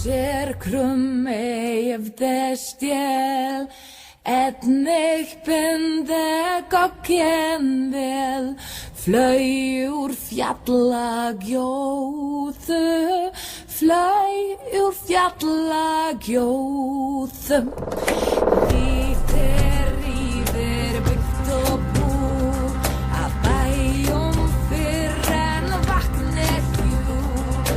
sér krummi det stjäl Etnig binde gokken vel Flöj ur fjalla gjóðu Flöj ur fjalla gjóðu Vítir yfir byggt og búr Að bæjum fyrr en vatnið hjúr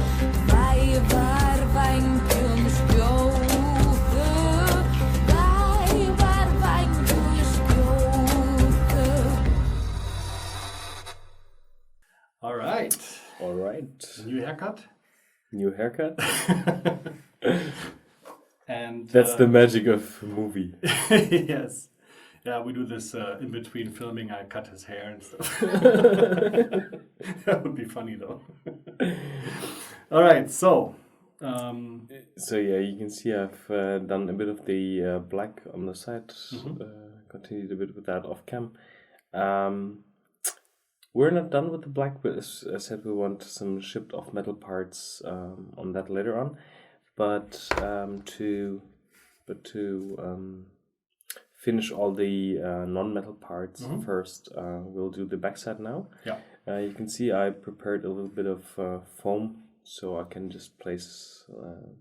Vævar vængjum skjóðu Vævar vængjum skjóðu All right. New haircut. New haircut. And That's the magic of a movie. yes. Yeah, we do this in between filming. I cut his hair and stuff. That would be funny though. All right, so. So yeah, you can see I've done a bit of the black on the side. Continued a bit with that off cam. We're not done with the black, but as I said, we want some shipped off metal parts on that later on. But to finish all the non-metal parts first, we'll do the backside now. Yeah. You can see I prepared a little bit of foam, so I can just place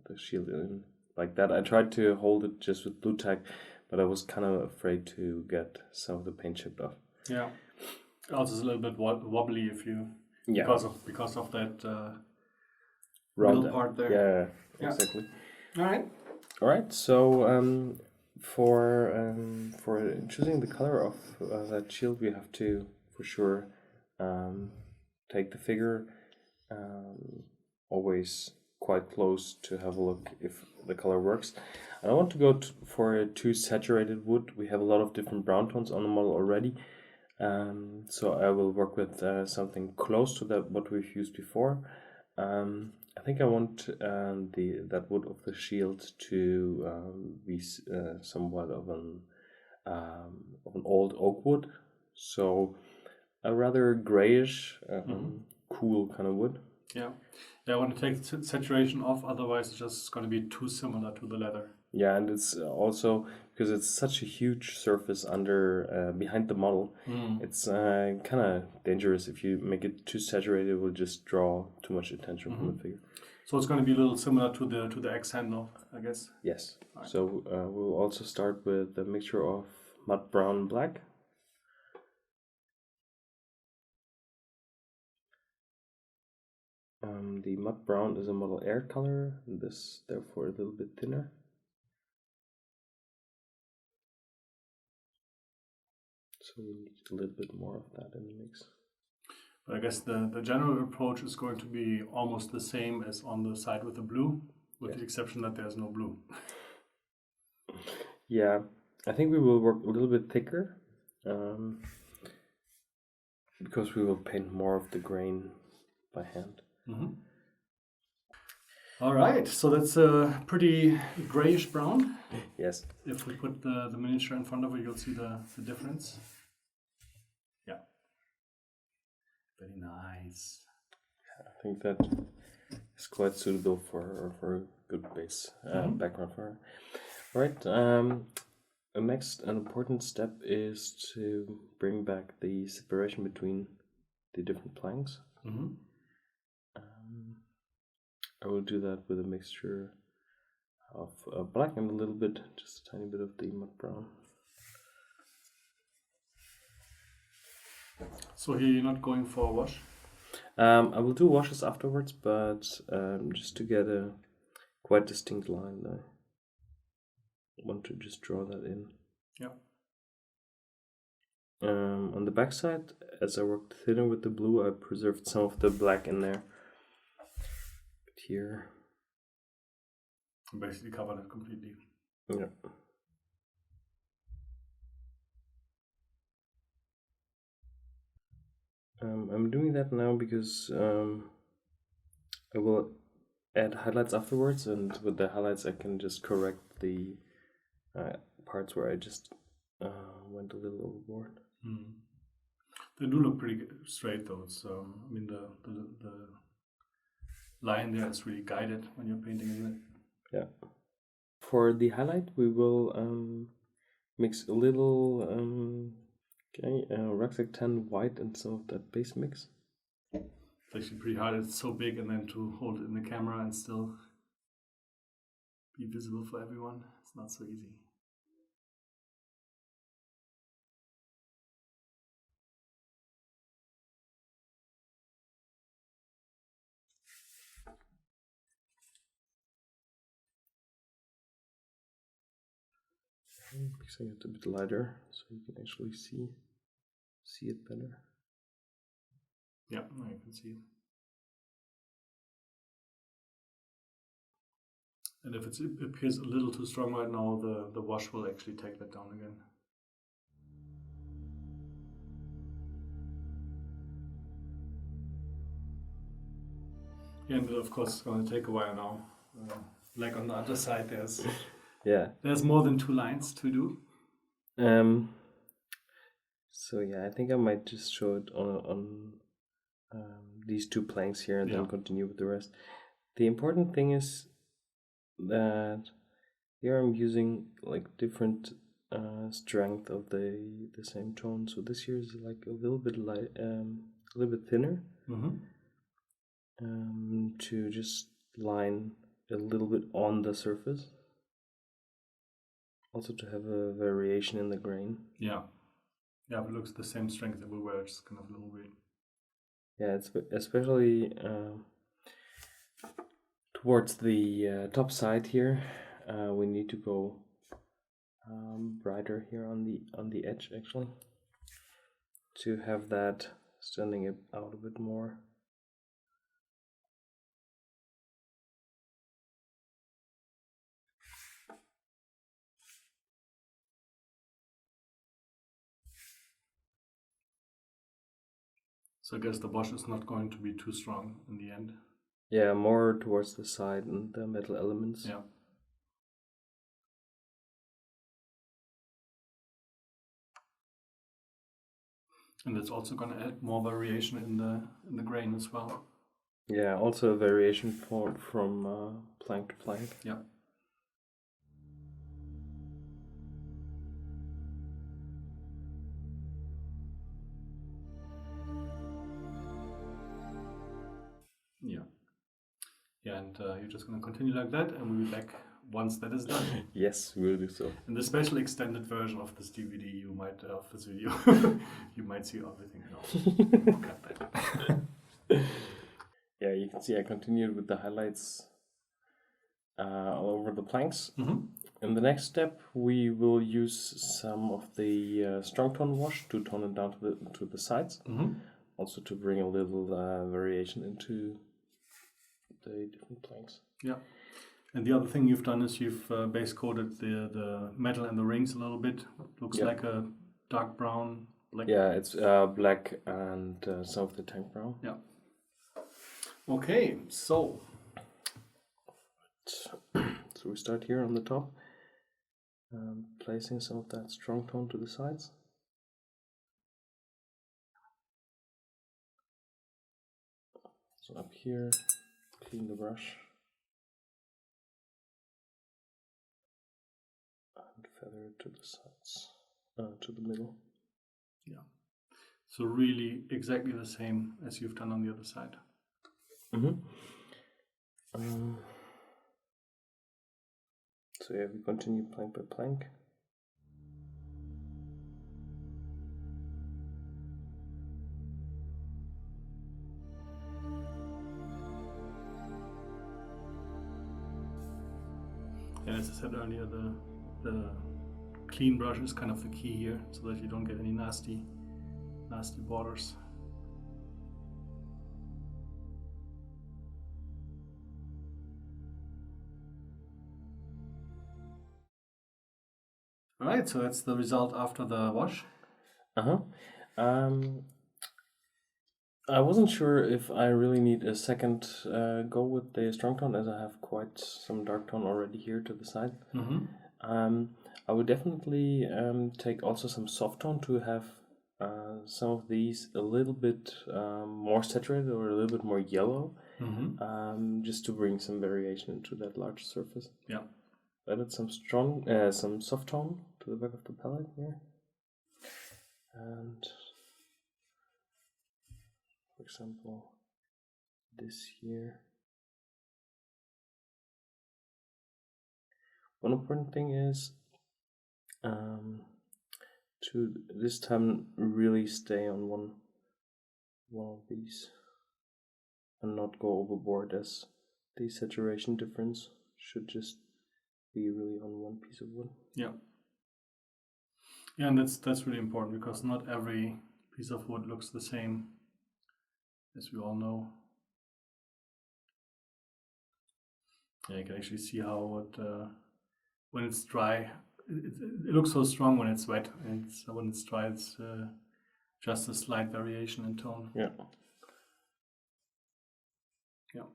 the shield in like that. I tried to hold it just with blue tack, but I was kind of afraid to get some of the paint chipped off. Yeah. Also, it's a little bit wobbly if you because of that middle part there. Yeah, exactly. All right. So for choosing the color of that shield, we have to for sure take the figure always quite close to have a look if the color works. I don't want to go for a too saturated wood. We have a lot of different brown tones on the model already. So I will work with something close to that what we've used before. I think I want that wood of the shield to be somewhat of an old oak wood, so a rather grayish, cool kind of wood. Yeah, I want to take the saturation off, otherwise it's just going to be too similar to the leather. Yeah, and it's also because it's such a huge surface under behind the model. It's kind of dangerous if you make it too saturated. It will just draw too much attention from the figure. So it's going to be a little similar to the X handle, I guess. Yes. Right. So we'll also start with a mixture of mud brown and black. The mud brown is a Model Air color, and this therefore a little bit thinner. So we need a little bit more of that in the mix. But I guess the general approach is going to be almost the same as on the side with the blue, with the exception that there's no blue. Yeah, I think we will work a little bit thicker because we will paint more of the grain by hand. All right, so that's a pretty grayish brown. Yes. If we put the miniature in front of it, you'll see the difference. Yeah. Very nice. I think that is quite suitable for a good base background for her. All right. The next and important step is to bring back the separation between the different planks. I will do that with a mixture of black and a little bit, just a tiny bit of the mud brown. So here you're not going for a wash? I will do washes afterwards, but just to get a quite distinct line, I want to just draw that in. Yeah. On the back side, as I worked thinner with the blue, I preserved some of the black in there. But here, basically covered it completely. Yeah. I'm doing that now because I will add highlights afterwards, and with the highlights I can just correct the parts where I just went a little overboard. They do look pretty straight though. It's I mean the line there is really guided when you're painting it. for the highlight, we will mix a little rucksack tan white and some of that base mix. It's actually pretty hard. It's so big, and then to hold it in the camera and still be visible for everyone. It's not so easy. Mixing it a bit lighter so you can actually see it better. Yeah, now you can see it. And if it appears a little too strong right now, the wash will actually take that down again. Yeah, and of course it's going to take a while now. Like on the other side, there's more than 2 lines to do. So yeah, I think I might just show it on these 2 planks here and then continue with the rest. The important thing is that here I'm using like different strength of the same tone. So this here is like a little bit light, a little bit thinner, to just line a little bit on the surface. Also to have a variation in the grain. Yeah, if it looks the same strength everywhere, it's kind of a little weird. Yeah, it's especially towards the top side here. We need to go brighter here on the edge actually, to have that standing out a bit more. So I guess the wash is not going to be too strong in the end. Yeah, more towards the side and the metal elements. Yeah. And it's also going to add more variation in the grain as well. Yeah, also a variation from plank to plank. Yeah. Yeah, and you're just going to continue like that, and we'll be back once that is done. Yes, we'll do so. In the special extended version of this DVD, you might of this video, you might see everything. No, cut that. Yeah, you can see I continued with the highlights all over the planks. In the next step, we will use some of the strong tone wash to tone it down to the sides. Also to bring a little variation into the different planks. Yeah, and the other thing you've done is you've base coated the metal and the rings a little bit. It looks like a dark brown. Yeah, it's black and some of the tank brown. Yeah. Okay, so we start here on the top, placing some of that strong tone to the sides. So up here, clean the brush and feather it to the sides, to the middle. Yeah, so really exactly the same as you've done on the other side. So yeah, we continue plank by plank. And as I said earlier, the clean brush is kind of the key here, so that you don't get any nasty borders. Alright, so that's the result after the wash. I wasn't sure if I really need a second go with the strong tone, as I have quite some dark tone already here to the side. I would definitely take also some soft tone to have some of these a little bit more saturated or a little bit more yellow, just to bring some variation into that large surface. Yeah. added some some soft tone to the back of the palette here. And for example, this here. One important thing is to this time really stay on one of these and not go overboard, as the saturation difference should just be really on one piece of wood. Yeah. Yeah, and that's really important because not every piece of wood looks the same, as we all know. Yeah, you can actually see how it, when it's dry, it looks so strong when it's wet, and when it's dry, it's just a slight variation in tone. Yeah. Yeah.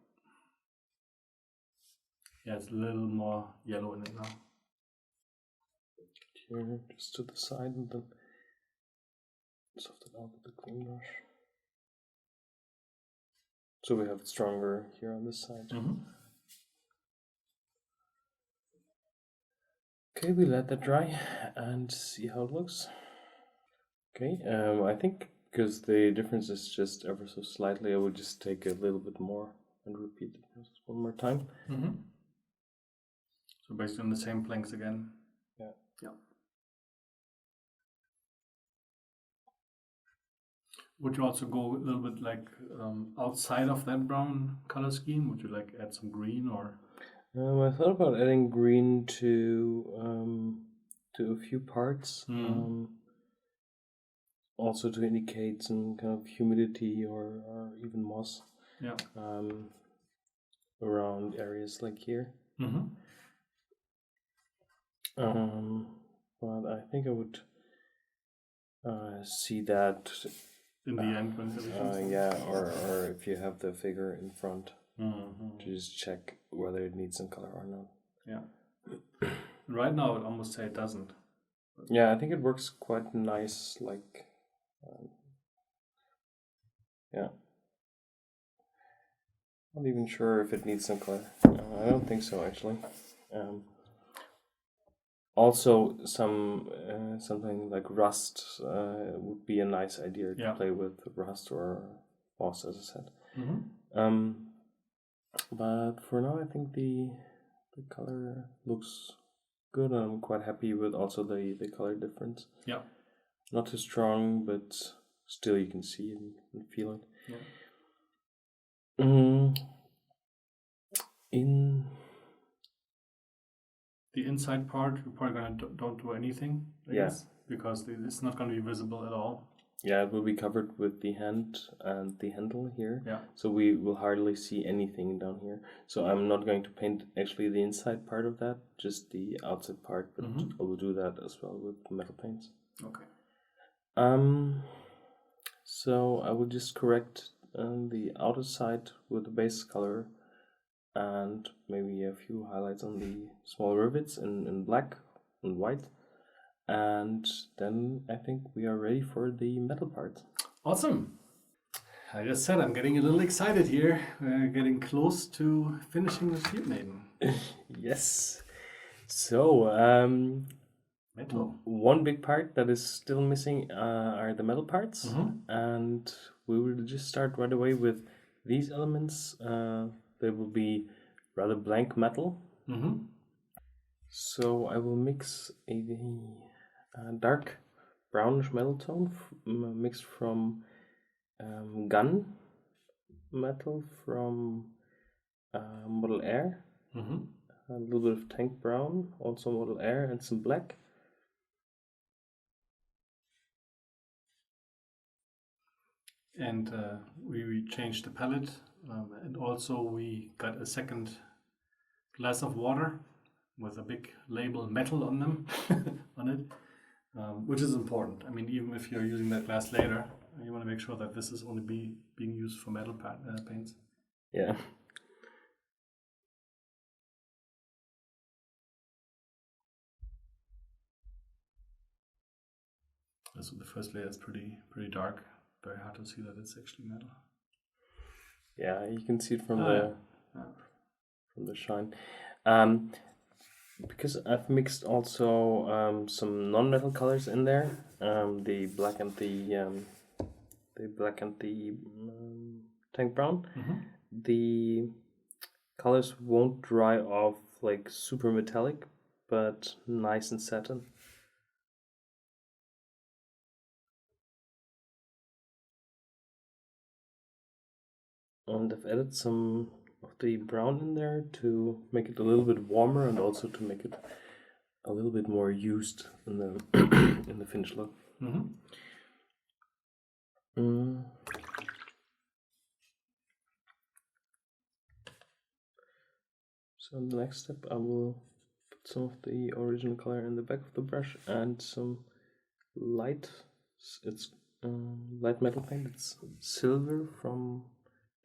Yeah, it's a little more yellow in it now. Here, just to the side, and then soften out with the clean brush. So we have it stronger here on this side. Mm-hmm. Okay, we let that dry and see how it looks. Okay, I think because the difference is just ever so slightly, I would just take a little bit more and repeat the process one more time. Mm-hmm. So basically on the same planks again. Yeah. Yeah. Would you also go a little bit like outside of that brown color scheme? Would you like add some green or? I thought about adding green to a few parts, also to indicate some kind of humidity or even moss. Yeah. Around areas like here. Mm-hmm. But I think I would see that in the end when everything's yeah, or if you have the figure in front, mm-hmm. to just check whether it needs some color or not. Yeah. Right now, I'd almost say it doesn't. Yeah, I think it works quite nice. Like, yeah. Not even sure if it needs some color. I don't think so, actually. Also, something like rust would be a nice idea to play with, rust or moss, as I said. Mm-hmm. But for now, I think the color looks good. I'm quite happy with also the color difference. Yeah. Not too strong, but still you can see it and feel it. Yeah. In the inside part, we're probably gonna don't do anything. I guess, because it's not gonna be visible at all. Yeah, it will be covered with the hand and the handle here. Yeah. So we will hardly see anything down here. So I'm not going to paint actually the inside part of that, just the outside part, but I will do that as well with metal paints. Okay. So I will just correct the outer side with the base color and maybe a few highlights on the small rivets in black and white. And then I think we are ready for the metal part. Awesome. I just said I'm getting a little excited here. We're getting close to finishing the Shield Maiden. Yes. So, metal. One big part that is still missing are the metal parts. And we will just start right away with these elements. They will be rather blank metal. So I will mix a dark brownish metal tone mixed from gun metal from Model Air, a little bit of tank brown, also Model Air, and some black. And we changed the palette, and also we got a second glass of water with a big label metal on them on it. Which is important. I mean, even if you're using that glass later, you want to make sure that this is only being used for metal paints. Yeah. So the first layer is pretty dark. Very hard to see that it's actually metal. Yeah, you can see it from from the shine. Because I've mixed also some non-metal colors in there, the black and the tank brown. The colors won't dry off like super metallic, but nice and satin. And I've added some of the brown in there to make it a little bit warmer and also to make it a little bit more used in the in the finished look. So in the next step I will put some of the original color in the back of the brush and some light, it's light metal paint. It's silver from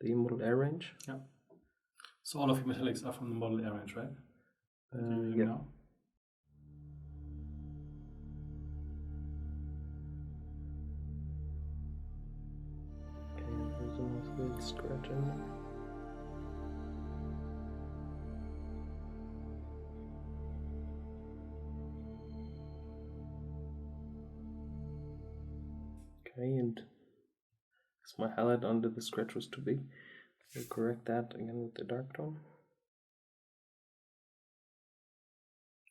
the Model Air range. Yeah. So all of your metallics are from the Model Air range, right? Yeah. Now? Okay, there's a nice little scratch in there. Okay, and as my highlight under the scratch was too big, I'll correct that again with the dark tone.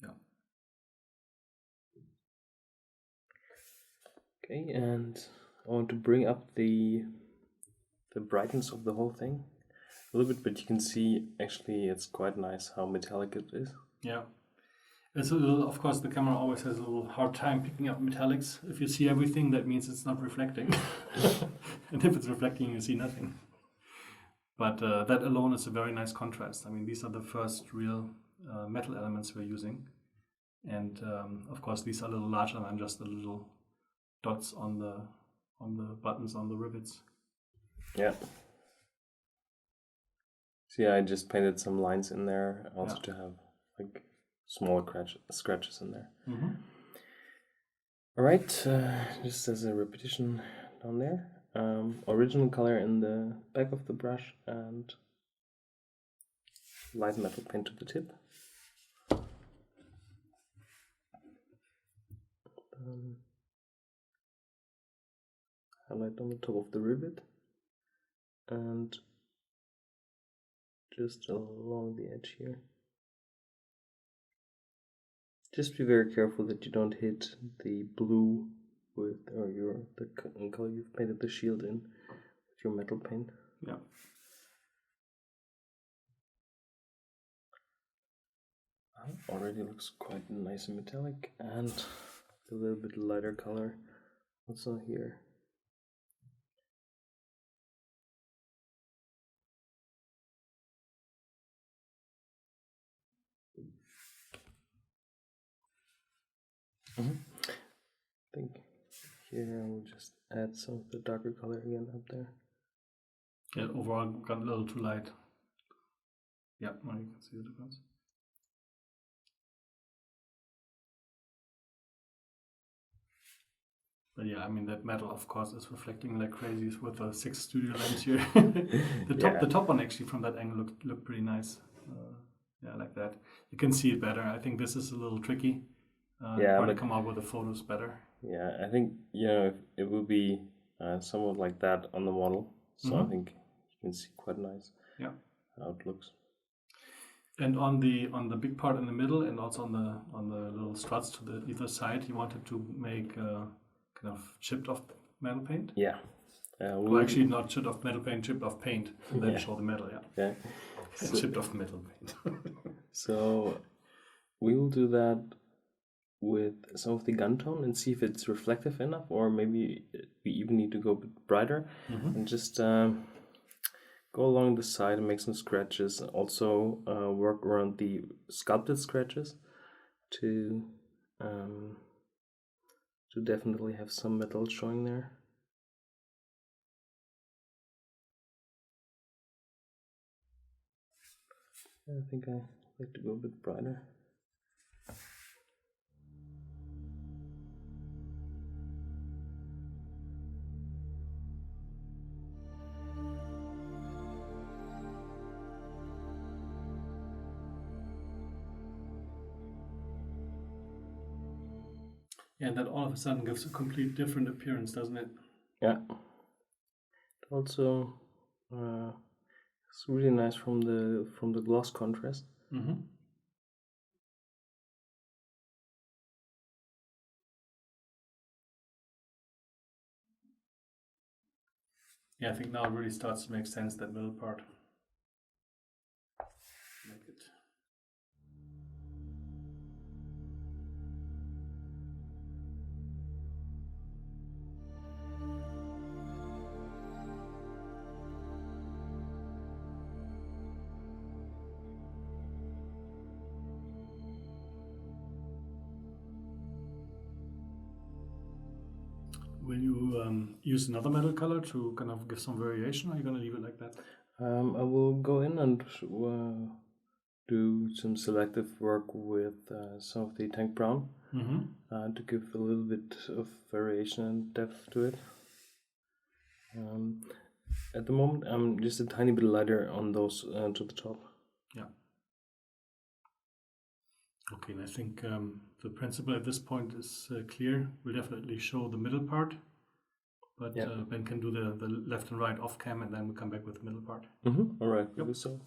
Yeah. Okay, and I want to bring up the brightness of the whole thing a little bit, but you can see actually it's quite nice how metallic it is. Yeah. It's a little, of course, the camera always has a little hard time picking up metallics. If you see everything, that means it's not reflecting. And if it's reflecting, you see nothing. But that alone is a very nice contrast. I mean, these are the first real metal elements we're using. And of course, these are a little larger than just the little dots on the buttons on the rivets. Yeah. So yeah, I just painted some lines in there also to have like smaller scratches in there. All right, just as a repetition down there, original color in the back of the brush and light metal paint to the tip. Highlight on the top of the rivet and just along the edge here. Just be very careful that you don't hit the blue with the color you've painted the shield in with your metal paint. Yeah. Already looks quite nice and metallic, and a little bit lighter color also here. I think here I will just add some of the darker color again up there. Yeah, overall got a little too light. Yeah, now you can see the difference. But yeah, I mean that metal, of course, is reflecting like crazy with the 6 studio lens here. The top one actually from that angle looked pretty nice. Yeah, like that. You can see it better. I think this is a little tricky. Probably come out with the photos better. Yeah, I think it will be somewhat like that on the model. So I think you can see quite nice. Yeah, how it looks. And on the big part in the middle, and also on the little struts to the either side, you wanted to make kind of chipped off metal paint. Yeah. Well, actually, not chipped off metal paint, chipped off paint, and then show the metal. Yeah. So, chipped off metal paint. So we will do that with some of the gun tone and see if it's reflective enough, or maybe we even need to go a bit brighter and just go along the side and make some scratches. Also work around the sculpted scratches to definitely have some metal showing there. I think I like to go a bit brighter. Yeah, and that all of a sudden gives a complete different appearance, doesn't it? Yeah. Also, it's really nice from the gloss contrast. Mm-hmm. Yeah, I think now it really starts to make sense, that middle part. Make it. Will you use another metal color to kind of give some variation, or are you going to leave it like that? I will go in and do some selective work with some of the tank brown to give a little bit of variation and depth to it. At the moment, I'm just a tiny bit lighter on those to the top. Yeah. Okay, and I think the principle at this point is clear. We'll definitely show the middle part, but Yeah. Ben can do the left and right off cam, and then we'll come back with the middle part. All right, we'll do so.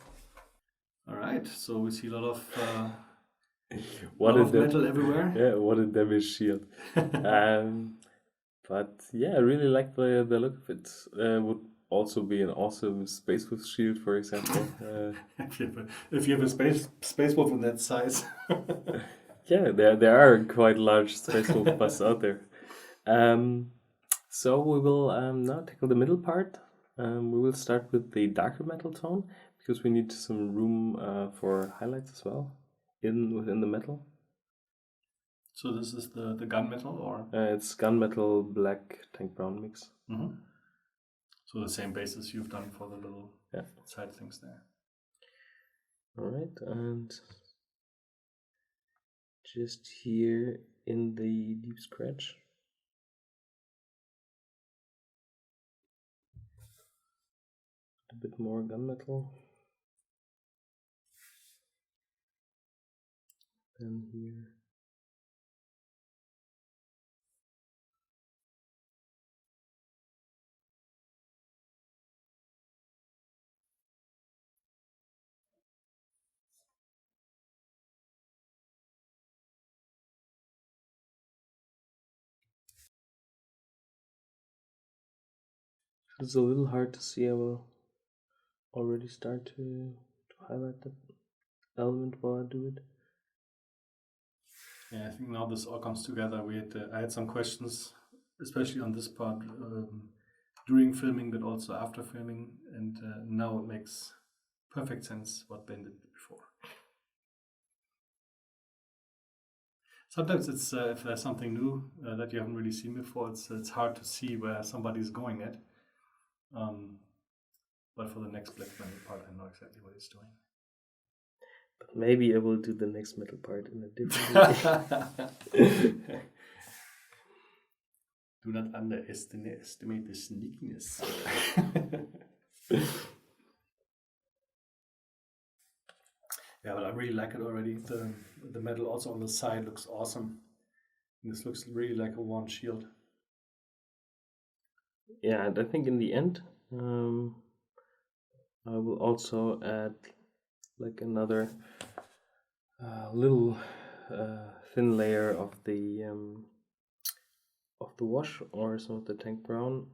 All right, so we see a lot of What metal everywhere. Yeah, what a damage shield. But yeah, I really like the look of it. Would also be an awesome Space Wolf shield, for example. If you have a space wolf in that size. Yeah, there are quite large Space Wolf busts out there. So we will now tackle the middle part. We will start with the darker metal tone, because we need some room for highlights as well within the metal. So this is the gunmetal, or? It's gunmetal black tank brown mix. Mm-hmm. So the same basis you've done for the little side things there. All right, and just here in the deep scratch. A bit more gunmetal. Then here. It's a little hard to see. I will already start to highlight that element while I do it. Yeah, I think now this all comes together. I had some questions, especially on this part, during filming, but also after filming, and now it makes perfect sense what Ben did before. Sometimes it's if there's something new that you haven't really seen before, it's hard to see where somebody's going at. But for the next black metal part, I know exactly what he's doing. But maybe I will do the next metal part in a different way. Do not underestimate the sneakiness. Yeah, but I really like it already. The metal also on the side looks awesome. And this looks really like a one shield. Yeah, and I think in the end, I will also add like another little thin layer of the wash or some of the tank brown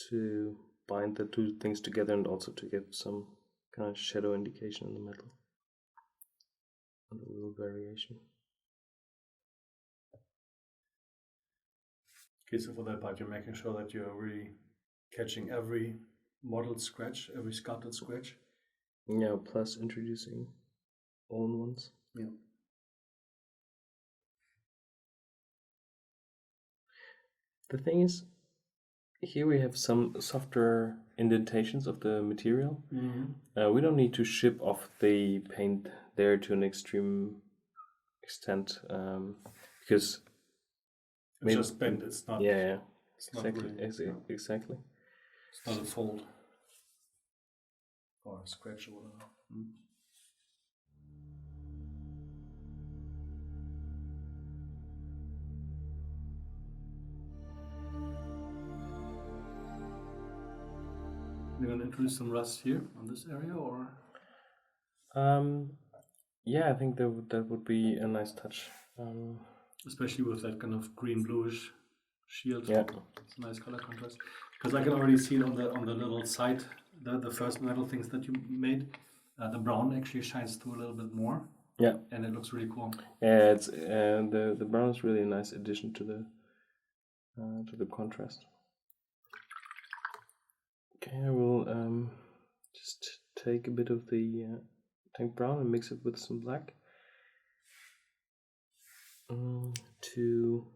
to bind the two things together, and also to give some kind of shadow indication in the metal. And a little variation. Okay, so for that part, you're making sure that you're really catching every modeled scratch, every sculpted scratch. Yeah, plus introducing own ones. Yeah. The thing is, here we have some softer indentations of the material. Mm-hmm. We don't need to ship off the paint there to an extreme extent, because it's just bent. It's not. Yeah, it's exactly, not really, exactly. It's not a fold or a scratch or whatever. You're going to introduce some rust here on this area, or? Yeah, I think that would be a nice touch. Especially with that kind of green bluish shield. Yeah. It's a nice color contrast. Because I can already see it on the little side, the first metal things that you made. The brown actually shines through a little bit more. Yeah. And it looks really cool. Yeah, it's the brown is really a nice addition to the contrast. Okay, I will just take a bit of the tank brown and mix it with some black to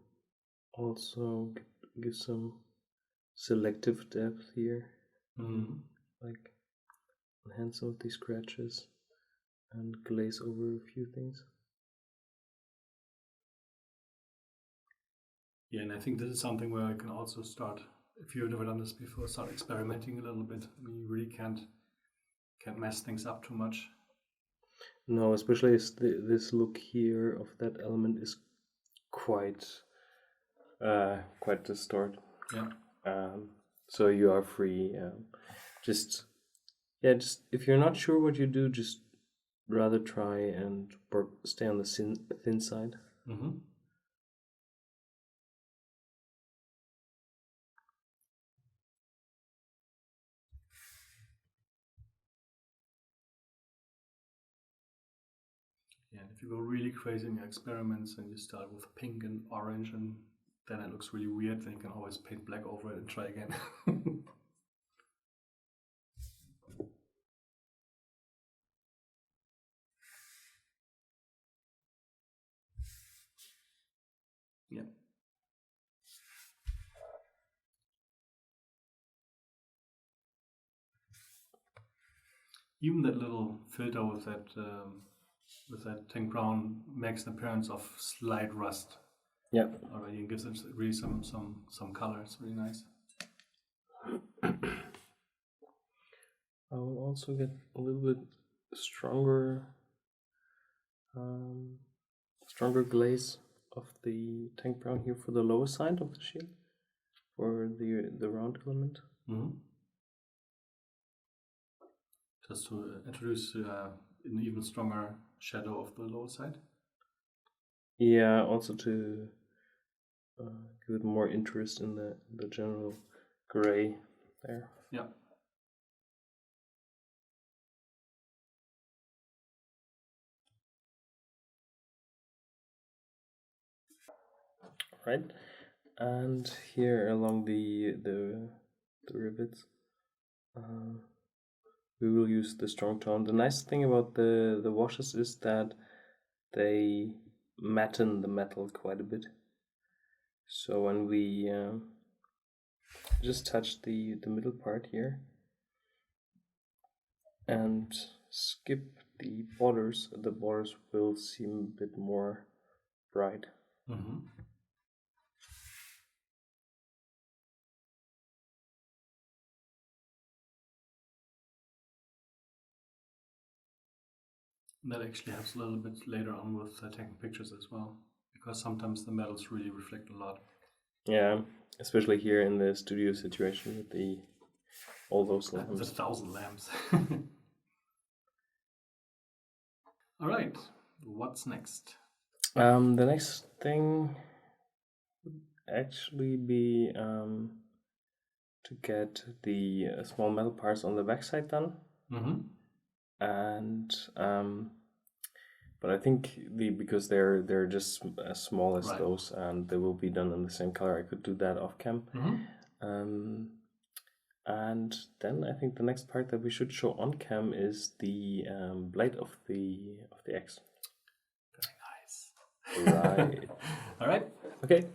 also give some selective depth here, like enhance some of these scratches and glaze over a few things. Yeah, and I think this is something where I can also start, if you've never done this before, start experimenting a little bit. I mean, you really can't mess things up too much. No, especially as this look here of that element is quite distorted. Yeah. So you are free. Just if you're not sure what you do, just rather try and stay on the thin side. Mm-hmm. Yeah, and if you go really crazy in your experiments and you start with pink and orange and then it looks really weird, then you can always paint black over it and try again. Yeah. Even that little filter with that tank brown makes an appearance of slight rust. Yeah. Already, and gives it really some color. It's really nice. I will also get a little bit stronger glaze of the tank brown here for the lower side of the shield, for the round element. Mm-hmm. Just to introduce an even stronger shadow of the lower side. Yeah, also to give it more interest in the general gray there. Yeah. Right, and here along the rivets, we will use the strong tone. The nice thing about the washes is that they matten the metal quite a bit. So when we just touch the middle part here and skip the borders will seem a bit more bright. Mm-hmm. That actually helps a little bit later on with taking pictures as well, because sometimes the metals really reflect a lot. Yeah, especially here in the studio situation with all those lamps. The 1,000 lamps. All right, what's next? The next thing would actually be to get the small metal parts on the backside done. Mm-hmm. And but I think because they're just as small as those, and they will be done in the same color, I could do that off cam. Mm-hmm. And then I think the next part that we should show on cam is the blade of the axe. Very nice. Right. All right. Okay.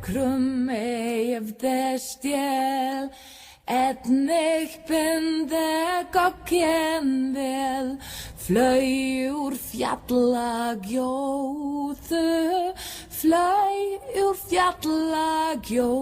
krummeivde stjäl. Etnig binde gokken vel, flöj ur fjallagjóðu, flöj ur fjallagjóðu.